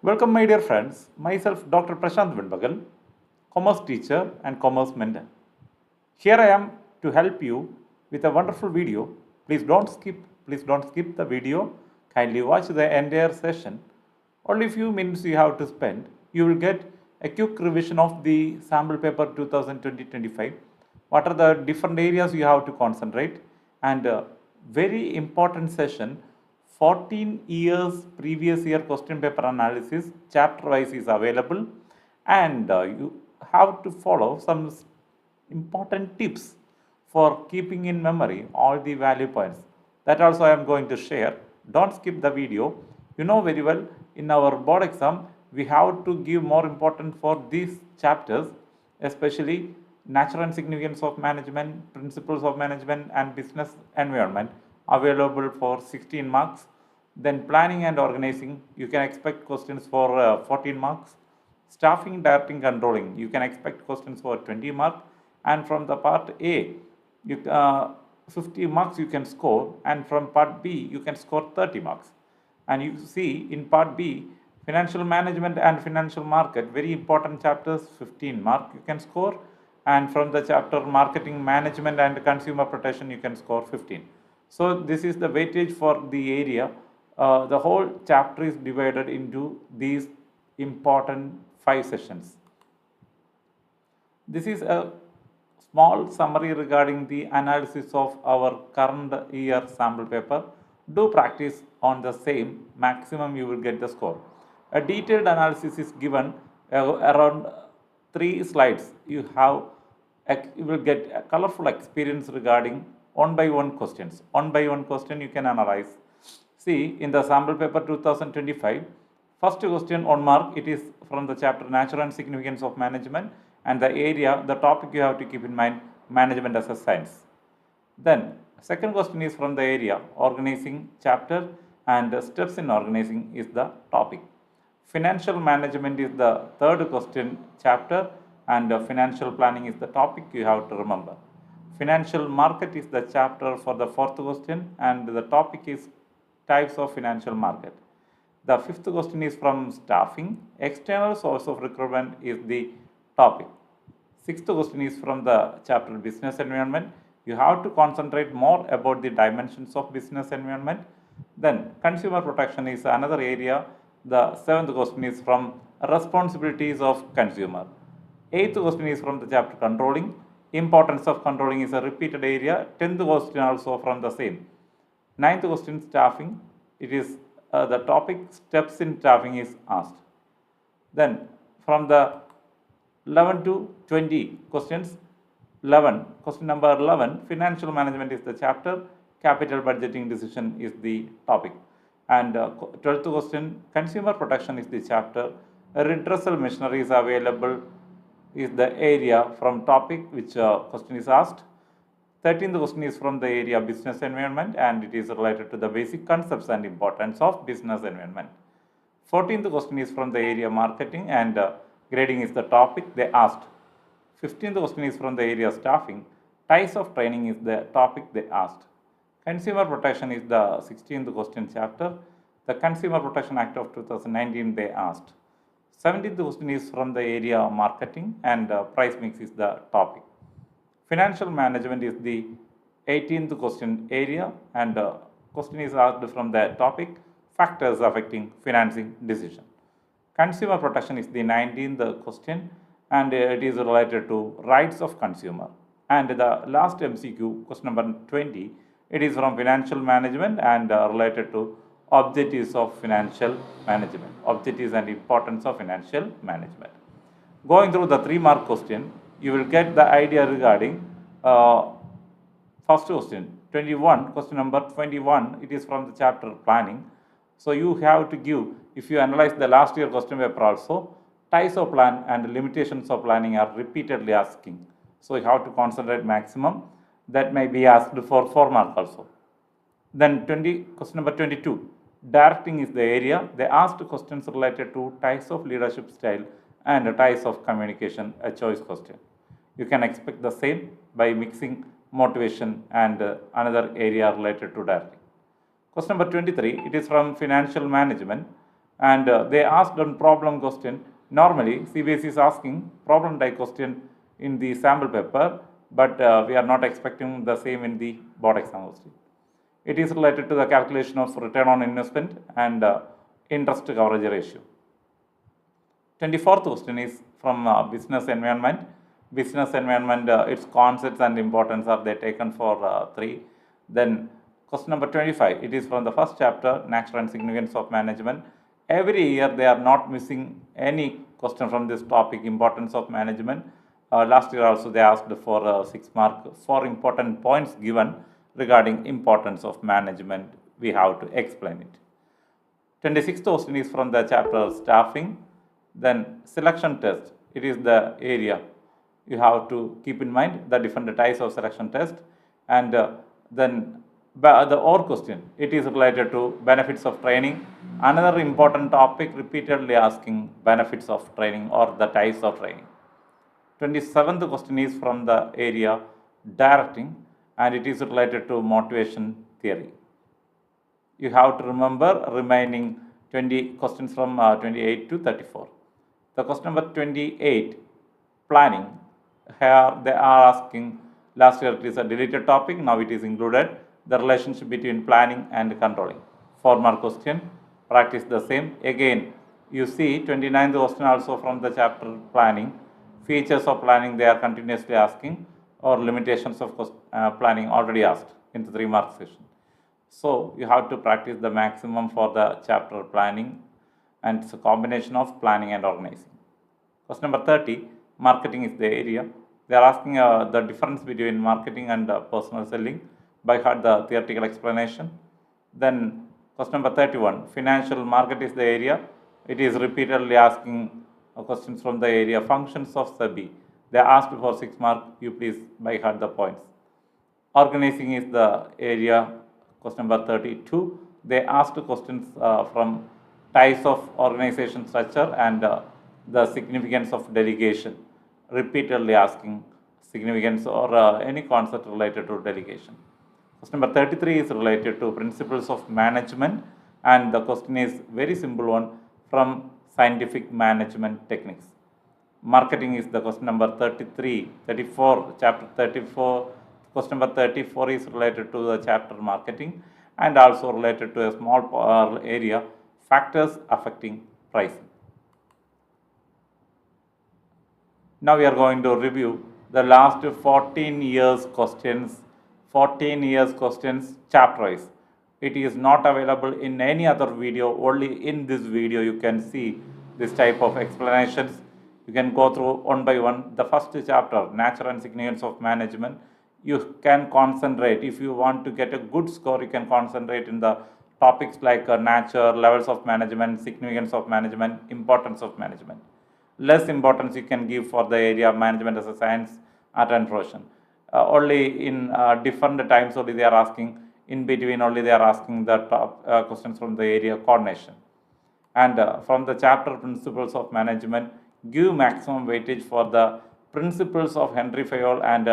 Welcome my dear friends, myself Dr. Prasanth, commerce teacher and commerce mentor. Here I am to help you with a wonderful video. Please don't skip the video. Kindly watch the entire session. Only few minutes you have to spend. You will get a quick revision of the sample paper 2020-25. What are the different areas you have to concentrate, and very important session, 14 years previous year question paper analysis chapter wise is available, and you have to follow some important tips for keeping in memory all the value points. That also I am going to share. Don't skip the video. You know very well, in our board exam we have to give more importance for these chapters, especially nature and significance of management, principles of management and business environment, available for 16 marks. Then planning and organizing, you can expect questions for 14 marks. Staffing, directing, controlling, you can expect questions for 20 marks. And from the part A, 50 marks you can score, and from part B you can score 30 marks. And you see in part B, financial management and financial market, very important chapters, 15 mark you can score, and from the chapter marketing management and consumer protection you can score 15. So this is the weightage for the area. The whole chapter is divided into these important 5 sessions. This is a small summary regarding the analysis of our current year sample paper. Do practice on the same, maximum you will get the score. A detailed analysis is given around 3 slides. You will get a colorful experience regarding one by one questions. One by one question you can analyze. See, in the sample paper 2025, first question 1 mark, it is from the chapter Nature and Significance of Management, and the area, the topic you have to keep in mind, management as a science. Then second question is from the area Organizing chapter, and steps in organizing is the topic. Financial management is the third question chapter, and financial planning is the topic you have to remember. Financial market is the chapter for the fourth question, and the topic is types of financial market. The fifth question is from staffing. External source of recruitment is the topic. Sixth question is from the chapter business environment. You have to concentrate more about the dimensions of business environment. Then consumer protection is another area. The seventh question is from responsibilities of consumer. Eighth question is from the chapter controlling. Importance of controlling is a repeated area. 10th question also from the same. Ninth question staffing. It is the topic steps in staffing is asked. Then from the 11 to 20 questions, 11, question number 11, financial management is the chapter, capital budgeting decision is the topic. And 12th question, consumer protection is the chapter, redressal machinery is available is the area from topic which question is asked. 13th question is from the area business environment, and it is related to the basic concepts and importance of business environment. 14th question is from the area marketing, and grading is the topic they asked. 15th question is from the area staffing. Types of training is the topic they asked. Consumer protection is the 16th question chapter. The Consumer Protection Act of 2019 they asked. 17th question is from the area marketing, and price mix is the topic. Financial management is the 18th question area, and question is asked from the topic factors affecting financing decision. Consumer protection is the 19th question, and it is related to rights of consumer. And the last MCQ, question number 20, it is from financial management and related to objectives of financial management, objectives and importance of financial management. Going through the 3-mark question, you will get the idea regarding first question 21, question number 21, it is from the chapter planning. So you have to give, if you analyze the last year question paper also, types of plan and limitations of planning are repeatedly asking. So you have to concentrate maximum. That may be asked for 4 marks also. Then question number 22, directing is the area. They asked questions related to types of leadership style and types of communication, a choice question. You can expect the same by mixing motivation and another area related to directing. Question number 23, it is from financial management. And they asked on problem question. Normally, CBSE is asking problem type question in the sample paper, but we are not expecting the same in the board exam question. It is related to the calculation of return on investment and interest coverage ratio. 24th question is from business environment. Business environment, its concepts and importance are they taken for 3. Then question number 25, it is from the first chapter, nature and significance of management. Every year they are not missing any question from this topic, importance of management. Last year also they asked for 6 mark, 4 important points given regarding importance of management. We have to explain it. 26th question is from the chapter staffing. Then selection test, it is the area. You have to keep in mind the different types of selection test. And then the OR question, it is related to benefits of training. Another important topic, repeatedly asking benefits of training or the types of training. 27th question is from the area directing, and it is related to motivation theory. You have to remember remaining 20 questions from 28 to 34. The question number 28, planning. Here they are asking, last year it is a deleted topic, now it is included, the relationship between planning and controlling. 4 mark question, practice the same. Again, you see 29th question also from the chapter planning. Features of planning they are continuously asking, or limitations of planning already asked in the 3 mark session. So you have to practice the maximum for the chapter planning, and it's a combination of planning and organizing. Question number 30, marketing is the area. They are asking the difference between marketing and personal selling. By heart the theoretical explanation. Then question number 31, financial market is the area. It is repeatedly asking questions from the area functions of SEBI. They asked for 6 mark. You please by heart the points. Organizing is the area. Question number 32. They asked questions from types of organization structure and the significance of delegation. Repeatedly asking significance or any concept related to delegation. Question number 33 is related to principles of management, and the question is very simple one from scientific management techniques. Marketing is the question number 33. 34, chapter 34, question number 34 is related to the chapter marketing and also related to a small area, factors affecting pricing. Now we are going to review the last 14 years questions, chapter wise. It is not available in any other video, only in this video you can see this type of explanations. You can go through one by one. The first chapter, nature and significance of management, you can concentrate. If you want to get a good score, you can concentrate in the topics like nature, levels of management, significance of management, importance of management. Less importance you can give for the area of management as a science, art and profession. Only in different times only they are asking, in between only they are asking the top questions from the area coordination. And from the chapter principles of management, give maximum weightage for the principles of Henry Fayol and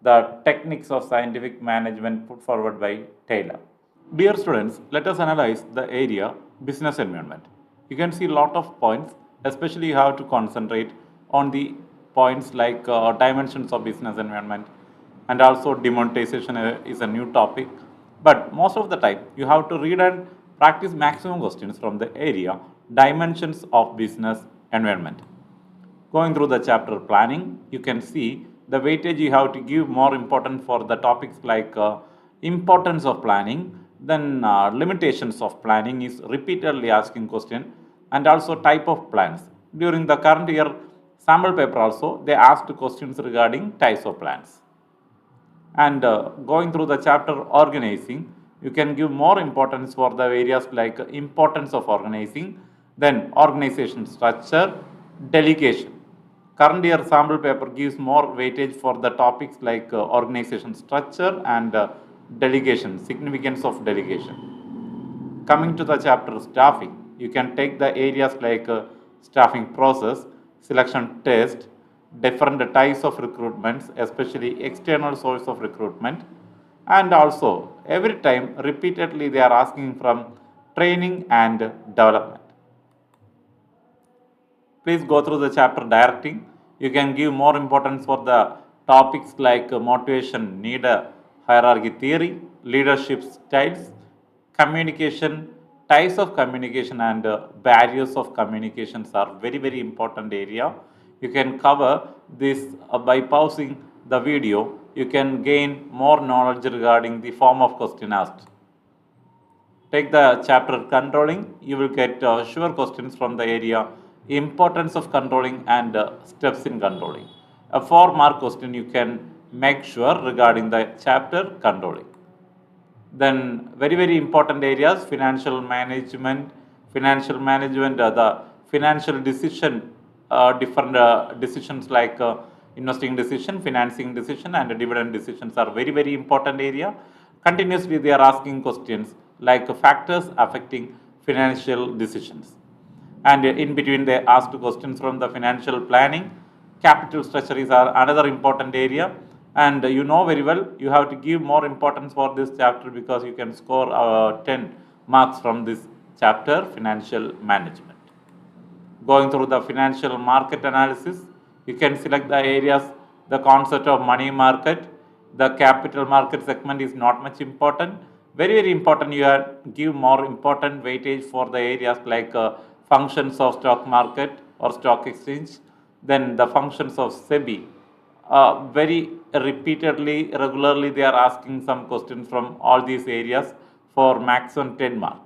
the techniques of scientific management put forward by Taylor. Dear students, let us analyze the area business environment. You can see a lot of points, especially you have to concentrate on the points like dimensions of business environment, and also demonetization is a new topic. But most of the time you have to read and practice maximum questions from the area dimensions of business environment. Going through the chapter planning, you can see the weightage you have to give more important for the topics like importance of planning, then limitations of planning is repeatedly asking question, and also type of plans. During the current year sample paper also they asked questions regarding types of plans. And going through the chapter organizing, you can give more importance for the areas like importance of organizing, then organization structure, delegation. Current year sample paper gives more weightage for the topics like organization structure and delegation, significance of delegation. Coming to the chapter staffing, you can take the areas like staffing process, selection test, different types of recruitments, especially external source of recruitment, and also every time repeatedly they are asking from training and development. please go through the chapter directing. You can give more importance for the topics like motivation, need a hierarchy theory, leadership styles, communication, types of communication and barriers of communications are very important area. You can cover this by pausing the video. You can gain more knowledge regarding the form of question asked. Take the chapter controlling, you will get sure questions from the area importance of controlling and steps in controlling. A 4-mark question you can make sure regarding the chapter controlling. Then very important areas, financial management, the financial decision, different decisions like investing decision, financing decision and dividend decisions are very important area. Continuously they are asking questions like factors affecting financial decisions. And in between they asked questions from the financial planning, capital structure is another important area. And you know very well, you have to give more importance for this chapter because you can score 10 marks from this chapter, financial management. Going through the financial market analysis, you can select the areas, the concept of money market, the capital market segment is not much important. Very important, you have give more important weightage for the areas like functions of stock market or stock exchange, then the functions of SEBI. Very repeatedly, regularly they are asking some questions from all these areas for maximum 10 mark.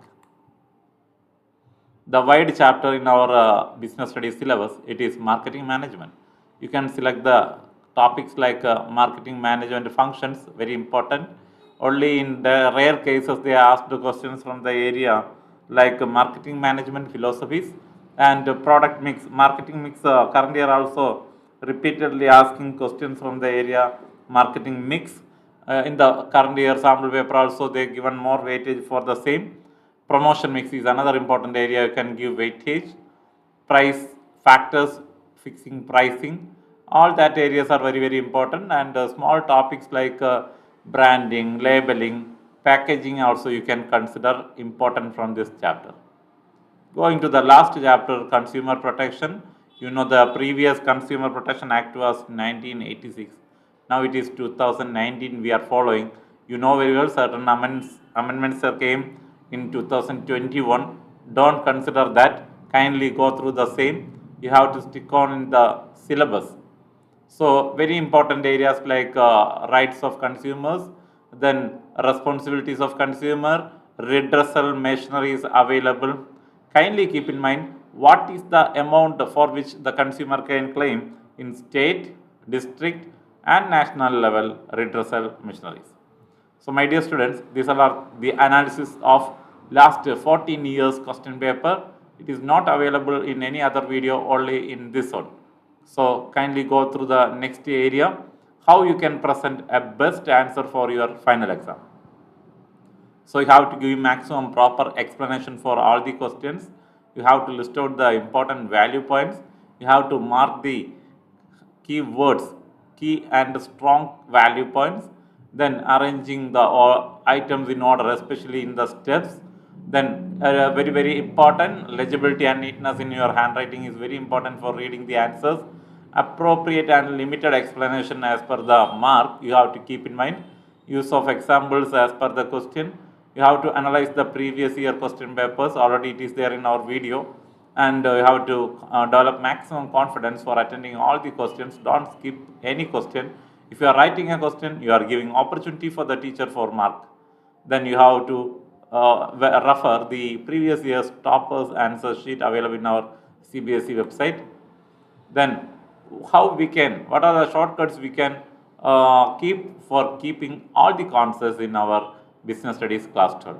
The wide chapter in our business studies syllabus, it is marketing management. You can select the topics like marketing management functions, very important. Only in the rare cases they asked the questions from the area like marketing management philosophies and product mix. Marketing mix currently are also repeatedly asking questions from the area marketing mix. In the current year sample paper also they given more weightage for the same. Promotion mix is another important area you can give weightage. Price factors, fixing pricing, all that areas are very important. And small topics like branding, labeling, packaging also you can consider important from this chapter. Going to the last chapter, consumer protection. You know the previous Consumer Protection Act was 1986. Now it is 2019 we are following. You know very well certain amendments came in 2021. Don't consider that. Kindly go through the same. You have to stick on in the syllabus. So very important areas like rights of consumers, then responsibilities of consumer, redressal machinery is available. Kindly keep in mind what is the amount for which the consumer can claim in state, district and national level redressal machineries. So my dear students, these are the analysis of last 14 years question paper. It is not available in any other video, only in this one. So kindly go through the next area, how you can present a best answer for your final exam. So you have to give maximum proper explanation for all the questions. You have to list out the important value points. You have to mark the key words, key and strong value points. Then arranging the items in order, especially in the steps. Then very important, legibility and neatness in your handwriting is very important for reading the answers. Appropriate and limited explanation as per the mark you have to keep in mind. Use of examples as per the question. You have to analyze the previous year question papers, already it is there in our video. And you have to develop maximum confidence for attending all the questions. Don't skip any question. If you are writing a question, you are giving opportunity for the teacher for mark. Then you have to refer the previous year's toppers answer sheet available in our CBSE website. Then what are the shortcuts we can keep for keeping all the concepts in our business studies class 12.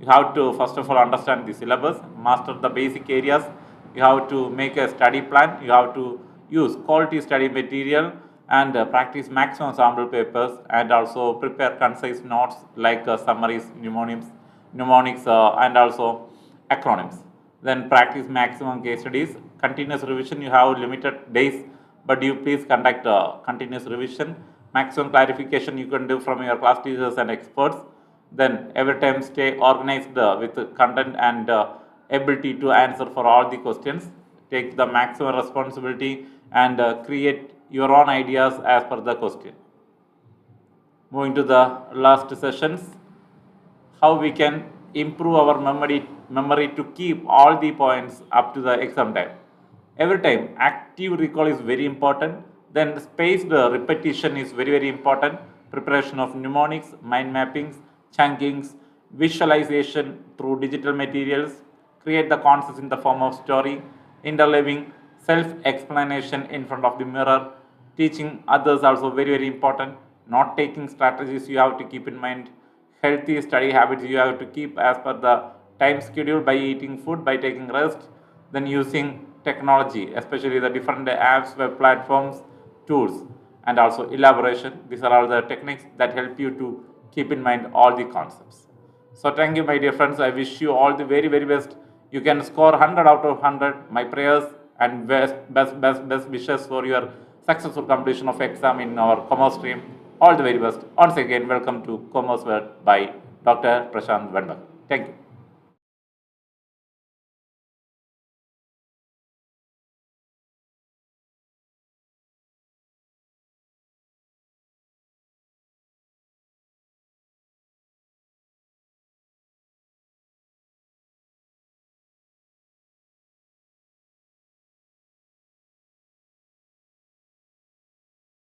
You have to first of all understand the syllabus, master the basic areas. You have to make a study plan. You have to use quality study material and practice maximum sample papers, and also prepare concise notes like summaries, mnemonics and also acronyms. Then practice maximum case studies. Continuous revision, you have limited days, but you please conduct continuous revision. Maximum clarification you can do from your class teachers and experts. Then every time stay organized with content and ability to answer for all the questions. take the maximum responsibility and create your own ideas as per the question. Moving to the last sessions, how we can improve our memory to keep all the points up to the exam time. Every time active recall is very important, then spaced repetition is very important. Preparation of mnemonics, mind mappings, chunkings, visualization through digital materials, create the concepts in the form of story, interleaving self explanation in front of the mirror, teaching others also very important. Not taking strategies you have to keep in mind. Healthy study habits you have to keep as per the time schedule, by eating food, by taking rest, then using technology, especially the different apps, web platforms, tools, and also elaboration. These are all the techniques that help you to keep in mind all the concepts. So thank you, my dear friends. I wish you all the very best. You can score 100 out of 100. My prayers and best wishes for your successful completion of exam in our commerce stream. All the very best. Once again, welcome to Commerce World by Dr. Prashant Vendar. Thank you.